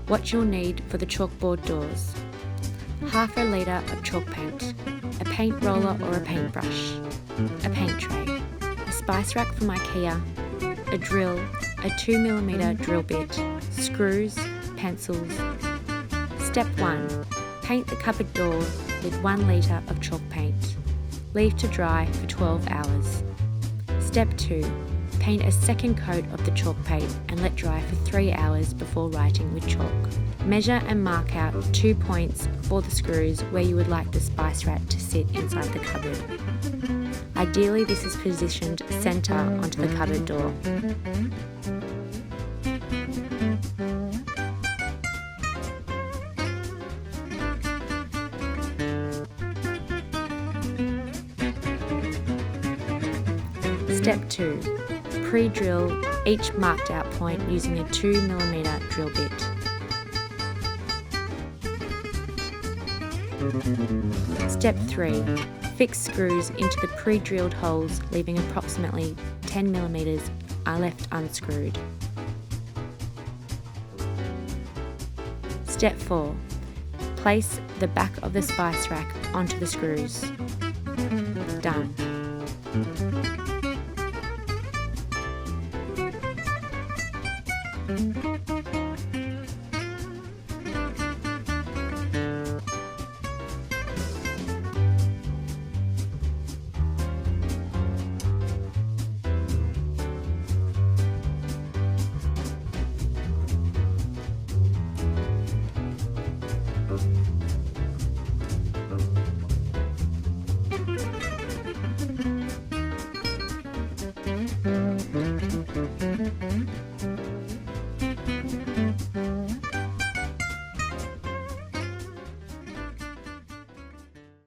What you'll need for the chalkboard doors: half a litre of chalk paint, a paint roller or a paintbrush, a paint tray, a spice rack from Ikea, a drill, a 2mm drill bit, screws, pencils. Step 1. Paint the cupboard door with 1 litre of chalk paint. Leave to dry for 12 hours. Step 2. Paint a second coat of the chalk paint and let dry for 3 hours before writing with chalk. Measure and mark out 2 points for the screws where you would like the spice rack to sit inside the cupboard. Ideally, this is positioned centre onto the cupboard door. Step 2. Pre-drill each marked out point using a 2mm drill bit. Step 3. Fix screws into the pre-drilled holes, leaving approximately 10mm are left unscrewed. Step 4. Place the back of the spice rack onto the screws. Done.